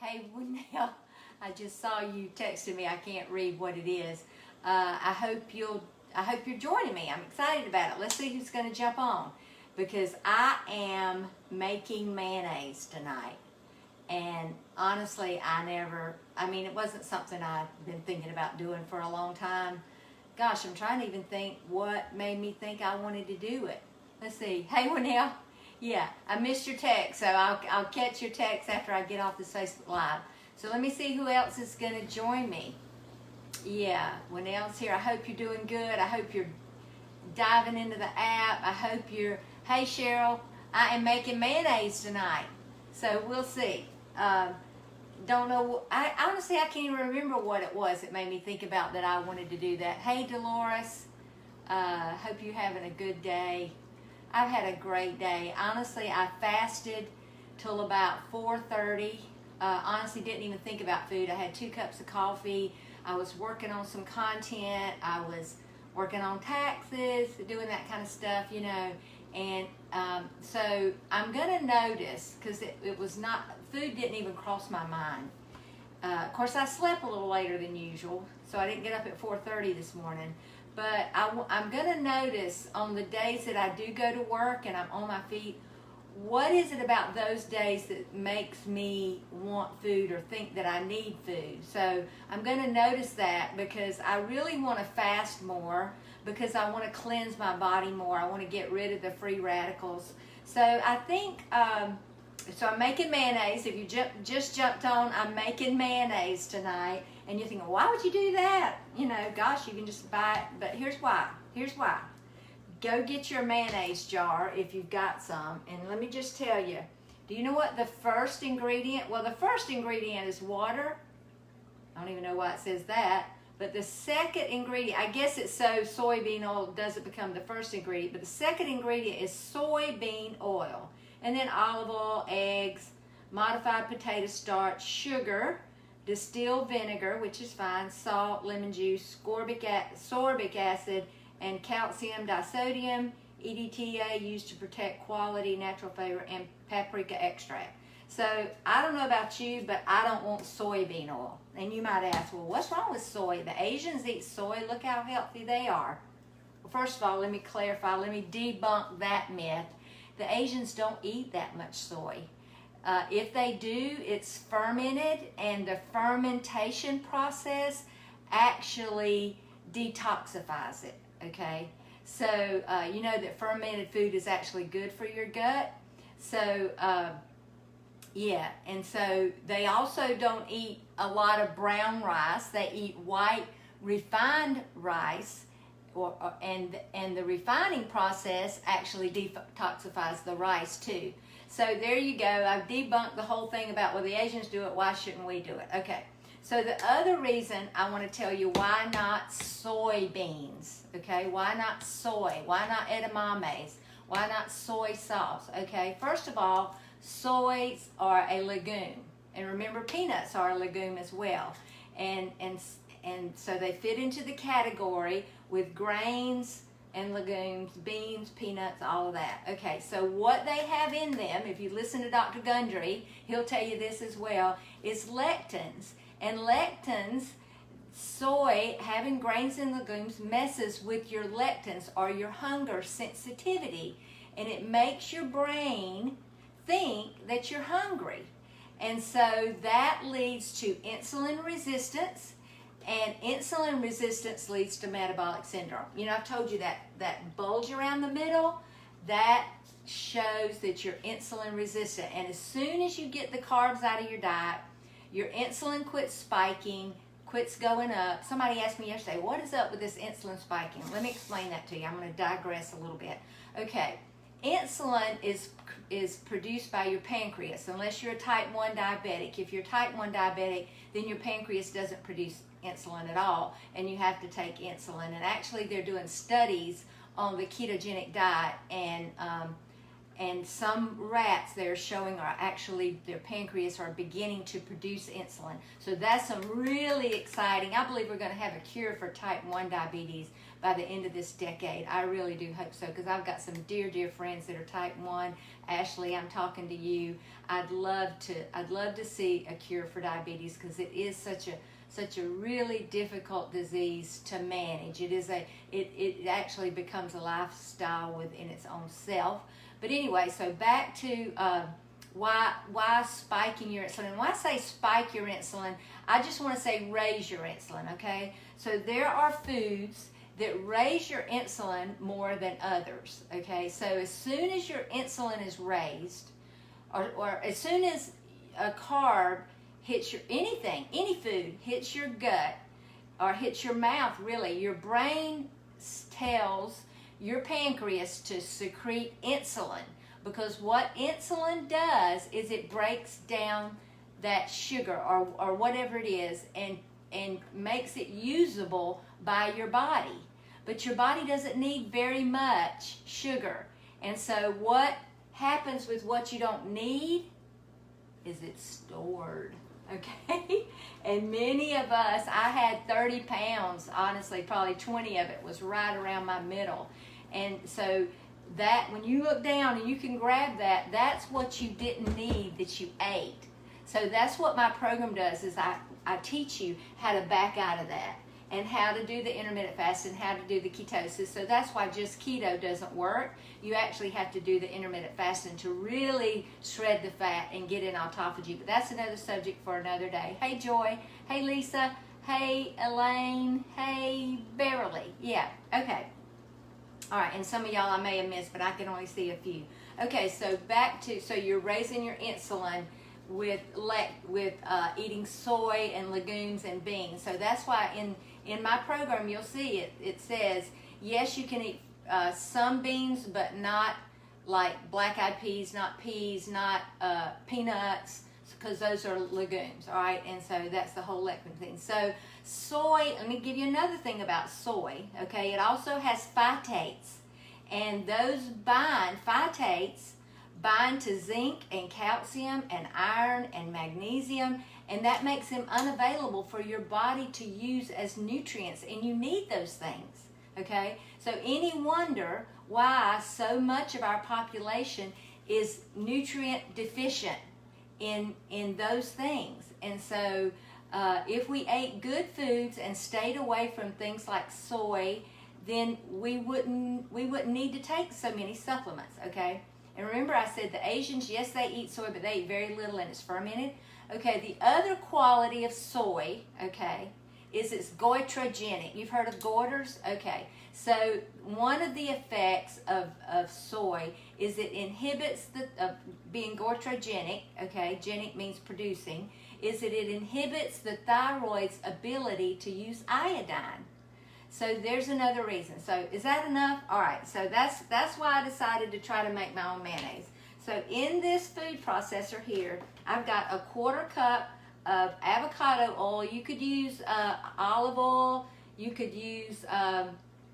Hey, Winnell, I just saw you texting me. I can't read what it is. I hope you're joining me. I'm excited about it. Let's see who's going to jump on, because I am making mayonnaise tonight. And honestly, it wasn't something I've been thinking about doing for a long time. Gosh, I'm trying to even think what made me think I wanted to do it. Let's see. Hey, Winnell. Yeah, I missed your text, so I'll catch your text after I get off this Facebook Live. So let me see who else is going to join me. Yeah, Winnell's here. I hope you're doing good. I hope you're diving into the app. I hope you're... Hey, Cheryl, I am making mayonnaise tonight. So we'll see. Don't know. Honestly, I can't even remember what it was that made me think about that I wanted to do that. Hey, Dolores. Hope you're having a good day. I've had a great day. Honestly, I fasted till about 4:30. Honestly, didn't even think about food. I had 2 cups of coffee. I was working on some content. I was working on taxes, doing that kind of stuff, you know. And so I'm going to notice, because it was not, food didn't even cross my mind. Of course, I slept a little later than usual, so I didn't get up at 4:30 this morning. But I'm going to notice on the days that I do go to work and I'm on my feet, what is it about those days that makes me want food or think that I need food? So I'm going to notice that, because I really want to fast more, because I want to cleanse my body more. I want to get rid of the free radicals. So I think, so I'm making mayonnaise. If you just jumped on, I'm making mayonnaise tonight. And you're thinking, why would you do that? You know, gosh, you can just buy it. But here's why. Here's why. Go get your mayonnaise jar if you've got some. And let me just tell you, do you know what the first ingredient? Well, the first ingredient is water. I don't even know why it says that. But the second ingredient, I guess it's so soybean oil doesn't become the first ingredient. But the second ingredient is soybean oil. And then olive oil, eggs, modified potato starch, sugar, distilled vinegar, which is fine, salt, lemon juice, sorbic acid, and calcium disodium, EDTA, used to protect quality, natural flavor, and paprika extract. So I don't know about you, but I don't want soybean oil. And you might ask, well, what's wrong with soy? The Asians eat soy. Look how healthy they are. Well, first of all, let me clarify. Let me debunk that myth. The Asians don't eat that much soy. If they do, it's fermented, and the fermentation process actually detoxifies it, okay? So, you know that fermented food is actually good for your gut. So, yeah, and so they also don't eat a lot of brown rice. They eat white refined rice, and the refining process actually detoxifies the rice too. So there you go. I've debunked the whole thing about, well, the Asians do it, why shouldn't we do it? Okay. So the other reason I want to tell you, why not soybeans? Okay. Why not soy? Why not edamames? Why not soy sauce? Okay. First of all, soys are a legume. And remember, peanuts are a legume as well. And so they fit into the category with grains and legumes, beans, peanuts, all of that. Okay, so what they have in them, if you listen to Dr. Gundry, he'll tell you this as well, is lectins. And lectins, soy, having grains and legumes, messes with your lectins, or your hunger sensitivity. And it makes your brain think that you're hungry. And so that leads to insulin resistance. And insulin resistance leads to metabolic syndrome. You know, I've told you that bulge around the middle, that shows that you're insulin resistant. And as soon as you get the carbs out of your diet, your insulin quits spiking, quits going up. Somebody asked me yesterday, what is up with this insulin spiking? Let me explain that to you. I'm going to digress a little bit. Okay, insulin is produced by your pancreas, unless you're a type 1 diabetic. If you're type 1 diabetic, then your pancreas doesn't produce insulin at all, and you have to take insulin. And actually, they're doing studies on the ketogenic diet, and some rats they're showing are actually, their pancreas are beginning to produce insulin. So that's some really exciting. I believe we're going to have a cure for type 1 diabetes by the end of this decade. I really do hope so, because I've got some dear, dear friends that are type 1. Ashley, I'm talking to you. I'd love to see a cure for diabetes, because it is such a really difficult disease to manage. It actually becomes a lifestyle within its own self. But anyway, so back to why spiking your insulin. And when I say spike your insulin, I just want to say raise your insulin, okay? So there are foods that raise your insulin more than others, okay? So as soon as your insulin is raised, or as soon as a carb hits your, any food hits your gut or hits your mouth, really, your brain tells your pancreas to secrete insulin, because what insulin does is it breaks down that sugar or whatever it is and makes it usable by your body. But your body doesn't need very much sugar. And so what happens with what you don't need is it's stored, okay? And many of us, I had 30 pounds, honestly, probably 20 of it was right around my middle. And so that, when you look down and you can grab that, that's what you didn't need that you ate. So that's what my program does, is I teach you how to back out of that, and how to do the intermittent fasting, how to do the ketosis. So that's why just keto doesn't work. You actually have to do the intermittent fasting to really shred the fat and get in autophagy. But that's another subject for another day. Hey Joy, hey Lisa, hey Elaine, hey Beverly. Yeah, okay. All right, and some of y'all I may have missed, but I can only see a few. Okay, so back to, so you're raising your insulin with eating soy and legumes and beans. So that's why in my program you'll see it says, yes, you can eat some beans, but not like black-eyed peas, not peas, not peanuts, because those are legumes, all right? And so that's the whole legume thing. So soy, let me give you another thing about soy, okay? It also has phytates, and those phytates bind to zinc and calcium and iron and magnesium, and that makes them unavailable for your body to use as nutrients, and you need those things, okay? So any wonder why so much of our population is nutrient deficient in those things? And so if we ate good foods and stayed away from things like soy, then we wouldn't need to take so many supplements, okay? And remember, I said the Asians, yes, they eat soy, but they eat very little and it's fermented. Okay, the other quality of soy, okay, is it's goitrogenic. You've heard of goiters? Okay, so one of the effects of soy is it inhibits being goitrogenic, okay, genic means producing, is that it inhibits the thyroid's ability to use iodine. So there's another reason. So is that enough? All right, so that's why I decided to try to make my own mayonnaise. So in this food processor here, I've got a 1/4 cup of avocado oil. You could use olive oil. You could use,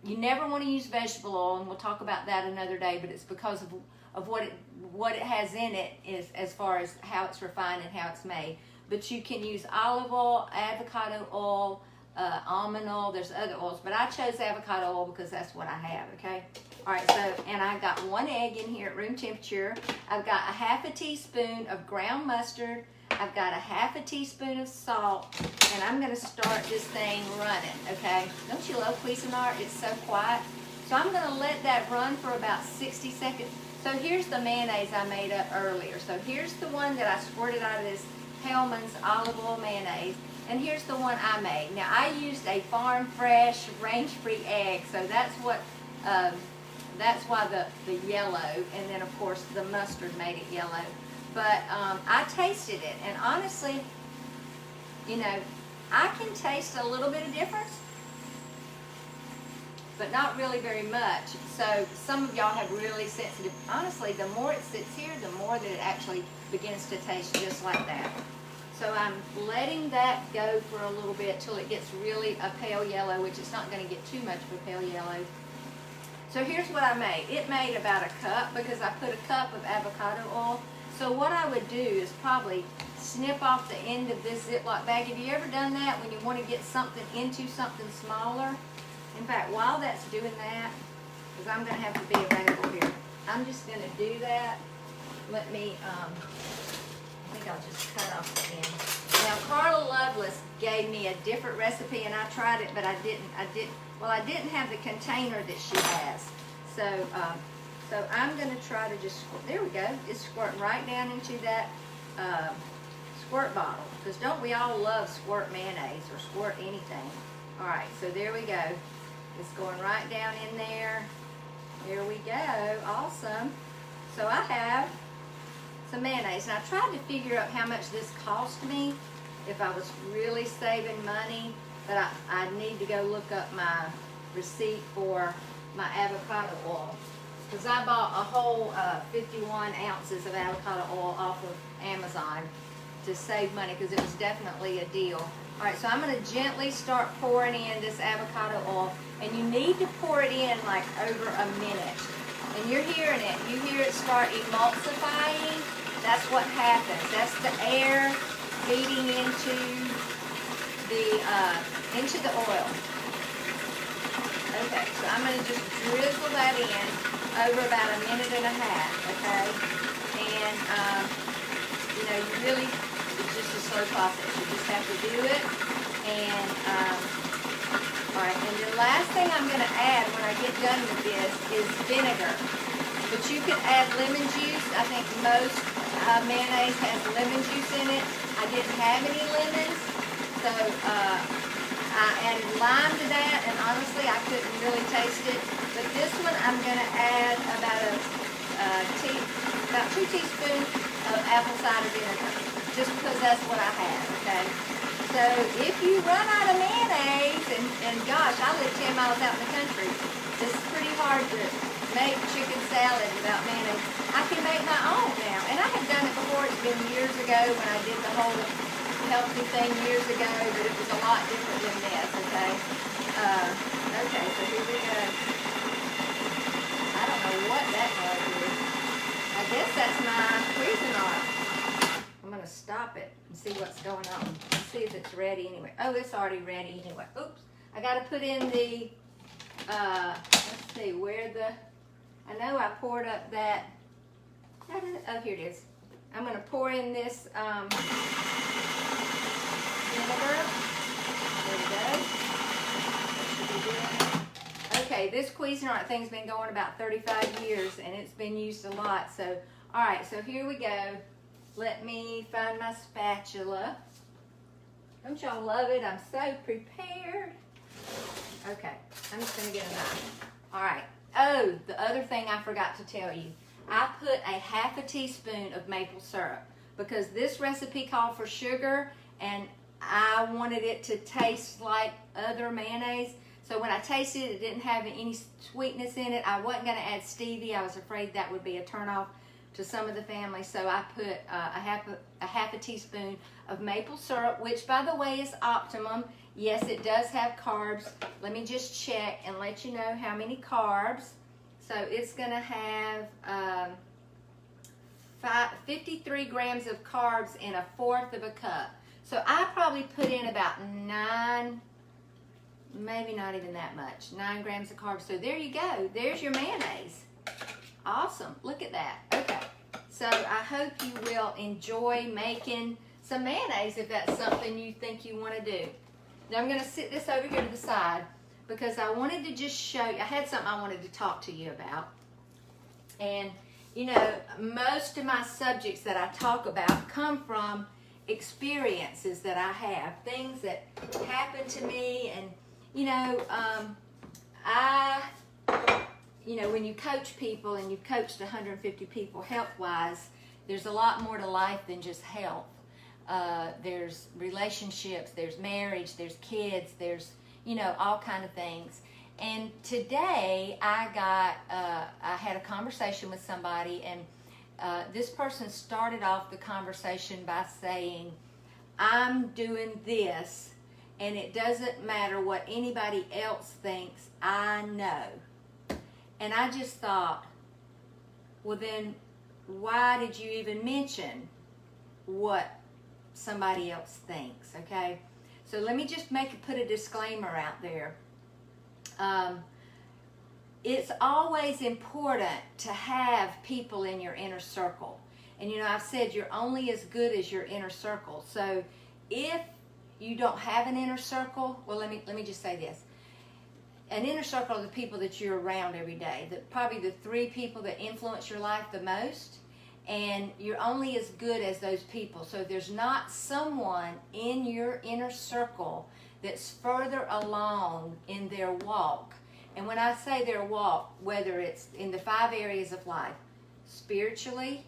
you never want to use vegetable oil, and we'll talk about that another day, but it's because of what it has in it, is as far as how it's refined and how it's made. But you can use olive oil, avocado oil, almond oil. There's other oils, but I chose avocado oil because that's what I have, okay? All right, so, and I've got 1 egg in here at room temperature. I've got a 1/2 teaspoon of ground mustard. I've got a 1/2 teaspoon of salt, and I'm gonna start this thing running, okay? Don't you love Cuisinart? It's so quiet. So I'm gonna let that run for about 60 seconds. So here's the mayonnaise I made up earlier. So here's the one that I squirted out of this Hellman's olive oil mayonnaise. And here's the one I made. Now I used a farm fresh, range-free egg, so that's what, that's why the yellow, and then of course the mustard made it yellow. But I tasted it, and honestly, you know, I can taste a little bit of difference, but not really very much. So some of y'all have really sensitive. Honestly, the more it sits here, the more that it actually begins to taste just like that. So I'm letting that go for a little bit till it gets really a pale yellow, which it's not going to get too much of a pale yellow. So here's what I made. It made about 1 cup because I put 1 cup of avocado oil. So what I would do is probably snip off the end of this Ziploc bag. Have you ever done that when you want to get something into something smaller? In fact, while that's doing that, because I'm going to have to be available here, I'm just going to do that. Let me, I think I'll just cut off the end. Now, Carla Lovelace gave me a different recipe, and I tried it, but I didn't have the container that she has. So, so I'm going to try to just, there we go. It's squirting right down into that squirt bottle. Because don't we all love squirt mayonnaise or squirt anything? All right, so there we go. It's going right down in there. There we go. Awesome. So I have some mayonnaise. And I tried to figure out how much this cost me if I was really saving money. But I need to go look up my receipt for my avocado oil. Because I bought a whole 51 ounces of avocado oil off of Amazon to save money because it was definitely a deal. All right, so I'm going to gently start pouring in this avocado oil. And you need to pour it in like over a minute. And you're hearing it. You hear it start emulsifying. That's what happens. That's the air feeding into the oil. Okay, so I'm going to just drizzle that in over about a minute and a half, okay? And, you know, you really, it's just a slow process. You just have to do it. And, all right, and the last thing I'm going to add when I get done with this is vinegar. But you can add lemon juice. I think most mayonnaise has lemon juice in it. I didn't have any lemons, so I added lime to that, and honestly, I couldn't really taste it. But this one, I'm going to add about 2 teaspoons of apple cider vinegar, just because that's what I have, okay? So if you run out of mayonnaise, and gosh, I live 10 miles out in the country, it's pretty hard to make chicken salad without mayonnaise. I can make my own now, and I have done it before. It's been years ago when I did the whole healthy thing years ago, but it was a lot different than this, okay? Okay, so here we go. I don't know what that noise is. I guess that's my Cuisinart. I'm going to stop it and see what's going on. Let's see if it's ready anyway. Oh, it's already ready anyway. Oops. I got to put in the, let's see, I know I poured up that, oh, here it is. I'm going to pour in this vinegar. There we go. That should be good. Okay, this Cuisinart thing's been going about 35 years, and it's been used a lot. So, all right, so here we go. Let me find my spatula. Don't y'all love it? I'm so prepared. Okay, I'm just going to get a knife. All right. Oh, the other thing I forgot to tell you. I put a half a teaspoon of maple syrup because this recipe called for sugar, and I wanted it to taste like other mayonnaise. So when I tasted it, it didn't have any sweetness in it. I wasn't going to add stevia. I was afraid that would be a turnoff to some of the family. So I put a half a teaspoon of maple syrup, which, by the way, is optimum. Yes, it does have carbs. Let me just check and let you know how many carbs. So it's going to have 53 grams of carbs in 1/4 of a cup. So I probably put in about 9, maybe not even that much, 9 grams of carbs. So there you go. There's your mayonnaise. Awesome. Look at that. Okay. So I hope you will enjoy making some mayonnaise if that's something you think you want to do. Now I'm going to sit this over here to the side because I wanted to just show you, I had something I wanted to talk to you about. And, you know, most of my subjects that I talk about come from experiences that I have, things that happened to me. And, you know, you know, when you coach people and you've coached 150 people health-wise, there's a lot more to life than just health. There's relationships, there's marriage, there's kids, there's, you know, all kind of things. And today I had a conversation with somebody, and this person started off the conversation by saying, I'm doing this, and it doesn't matter what anybody else thinks, I know. And I just thought, well then, why did you even mention what somebody else thinks, okay? So let me just put a disclaimer out there. It's always important to have people in your inner circle. And you know, I've said you're only as good as your inner circle. So if you don't have an inner circle, well, let me just say this. An inner circle are the people that you're around every day. Probably the 3 people that influence your life the most. And you're only as good as those people. So if there's not someone in your inner circle that's further along in their walk, and when I say their walk, whether it's in the 5 areas of life, spiritually,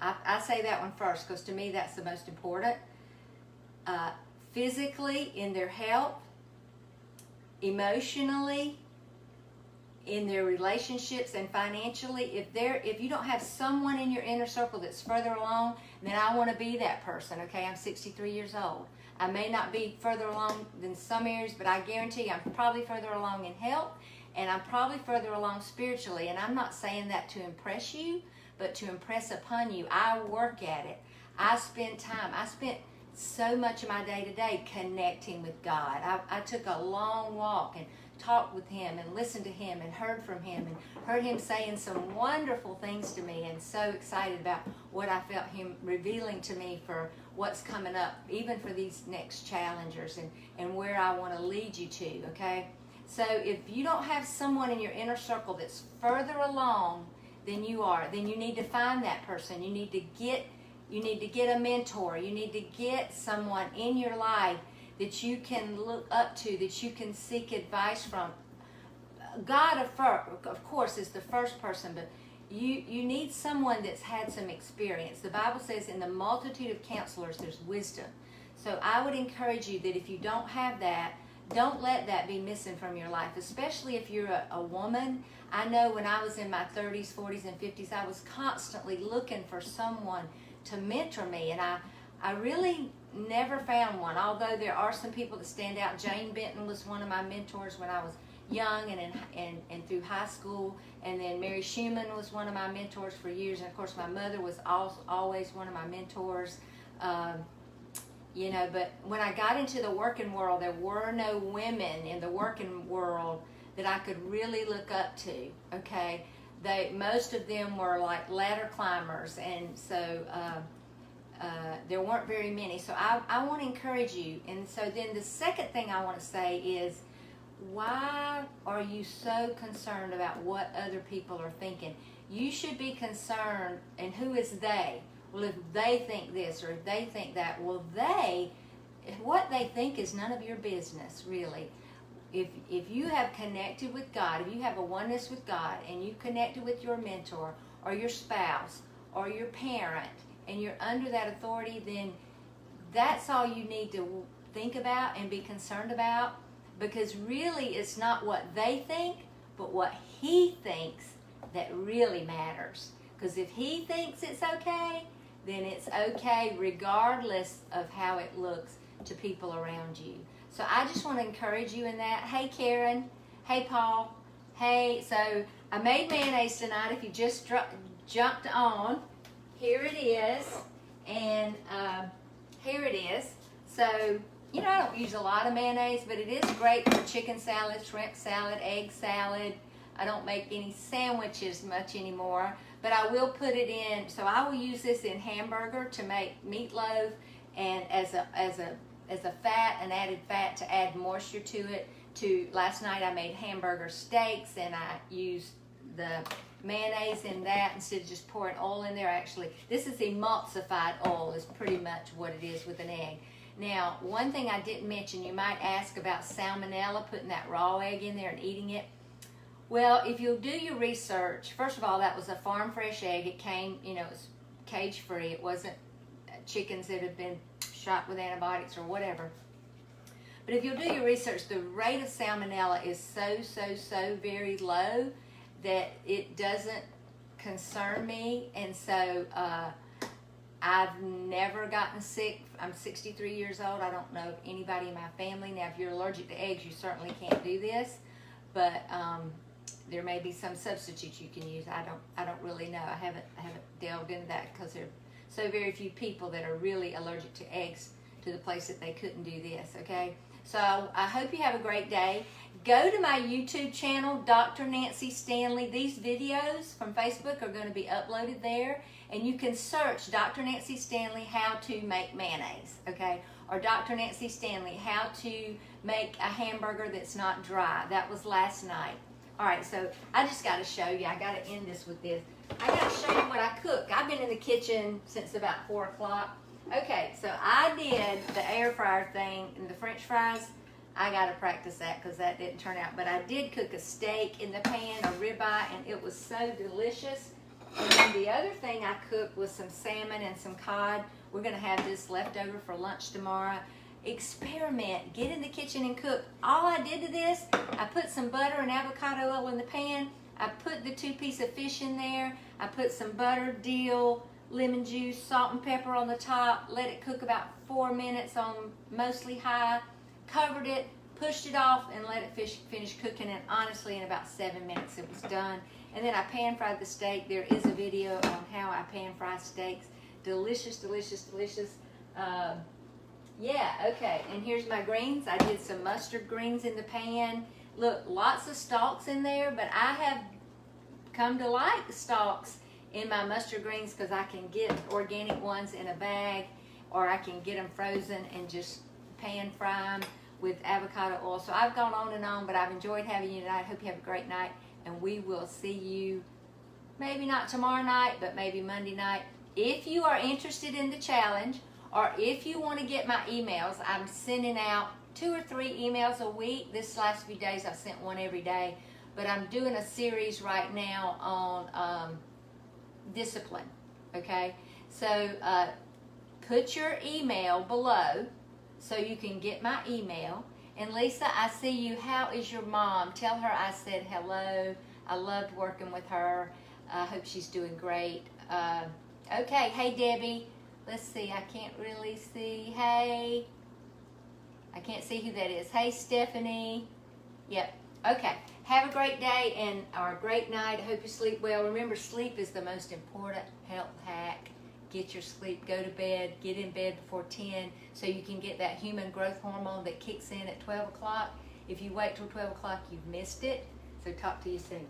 I say that one first because to me that's the most important. Physically, in their health, emotionally, in their relationships, and financially. If you don't have someone in your inner circle that's further along, then I want to be that person. Okay, I'm 63 years old. I may not be further along than some areas, but I guarantee you I'm probably further along in health, and I'm probably further along spiritually. And I'm not saying that to impress you, but to impress upon you. I work at it. I spend time. I spent so much of my day-to-day connecting with God. I took a long walk and talked with Him and listened to Him and heard from Him and heard Him saying some wonderful things to me, and so excited about what I felt Him revealing to me for what's coming up, even for these next challengers and where I want to lead you to, okay? So if you don't have someone in your inner circle that's further along than you are, then you need to find that person. You need to get a mentor. You need to get someone in your life that you can look up to, that you can seek advice from. God, of course, is the first person, but you need someone that's had some experience. The Bible says in the multitude of counselors there's wisdom. So I would encourage you that if you don't have that, don't let that be missing from your life, especially if you're a woman. I know when I was in my 30s, 40s, and 50s, I was constantly looking for someone to mentor me, and I really never found one, although there are some people that stand out. Jane Benton was one of my mentors when I was young and through high school, and then Mary Schumann was one of my mentors for years, and of course my mother was always one of my mentors. You know, but when I got into the working world, there were no women in the working world that I could really look up to, okay? Most of them were like ladder climbers, and so there weren't very many. So I want to encourage you. And so then the second thing I want to say is, why are you so concerned about what other people are thinking? You should be concerned, and who is they? Well, if they think this or if they think that, well, what they think is none of your business, really. If you have connected with God, if you have a oneness with God, and you've connected with your mentor or your spouse or your parent, and you're under that authority, then that's all you need to think about and be concerned about, because really it's not what they think, but what He thinks that really matters. Because if He thinks it's okay, then it's okay regardless of how it looks to people around you. So I just want to encourage you in that. Hey, Karen. Hey, Paul. Hey, so I made mayonnaise tonight. If you just jumped on, here it is. And here it is. So, you know, I don't use a lot of mayonnaise, but it is great for chicken salad, shrimp salad, egg salad. I don't make any sandwiches much anymore, but I will put it in. So I will use this in hamburger to make meatloaf, and as a fat, an added fat to add moisture to it. Last night I made hamburger steaks, and I used the mayonnaise in that instead of just pouring oil in there. Actually, this is emulsified oil, is pretty much what it is with an egg. Now, one thing I didn't mention, you might ask about salmonella, putting that raw egg in there and eating it. Well, if you'll do your research, first of all, that was a farm fresh egg. It came, you know, it was cage free. It wasn't chickens that had been shot with antibiotics or whatever. But if you'll do your research, the rate of salmonella is so very low that it doesn't concern me. And so I've never gotten sick. I'm 63 years old. I don't know anybody in my family. Now, if you're allergic to eggs, you certainly can't do this. But there may be some substitutes you can use. I don't really know. I haven't delved into that because there are so very few people that are really allergic to eggs to the place that they couldn't do this, okay? So I hope you have a great day. Go to my YouTube channel, Dr. Nancy Stanley. These videos from Facebook are going to be uploaded there. And you can search Dr. Nancy Stanley how to make mayonnaise, okay? Or Dr. Nancy Stanley how to make a hamburger that's not dry. That was last night. All right, so I just got to show you. I got to end this with this. I got to show you what I cook. I've been in the kitchen since about 4 o'clock. Okay, so I did the air fryer thing and the French fries. I got to practice that because that didn't turn out. But I did cook a steak in the pan, a ribeye, and it was so delicious. And then the other thing I cooked was some salmon and some cod. We're going to have this left over for lunch tomorrow. Experiment. Get in the kitchen and cook. All I did to this, I put some butter and avocado oil in the pan. I put the 2 pieces of fish in there. I put some butter, dill, lemon juice, salt and pepper on the top. Let it cook about 4 minutes on mostly high. Covered it, pushed it off, and let it finish cooking. And honestly, in about 7 minutes, it was done. And then I pan fried the steak. There is a video on how I pan fry steaks. Delicious, delicious, delicious. Yeah, okay. And here's my greens. I did some mustard greens in the pan. Look, lots of stalks in there, but I have come to like the stalks in my mustard greens because I can get organic ones in a bag, or I can get them frozen and just pan fry them with avocado oil. So I've gone on and on, but I've enjoyed having you tonight. Hope you have a great night, and we will see you maybe not tomorrow night, but maybe Monday night. If you are interested in the challenge, or if you want to get my emails, I'm sending out 2 or 3 emails a week. This last few days I've sent one every day, but I'm doing a series right now on discipline, okay? So put your email below so you can get my email. And Lisa, I see you. How is your mom? Tell her I said hello. I loved working with her. I hope she's doing great. Okay, hey Debbie. Let's see, I can't really see. Hey, I can't see who that is. Hey Stephanie. Yep, okay. Have a great day or a great night. I hope you sleep well. Remember, sleep is the most important health hack. Get your sleep, go to bed, get in bed before 10 so you can get that human growth hormone that kicks in at 12 o'clock. If you wait till 12 o'clock, you've missed it. So talk to you soon.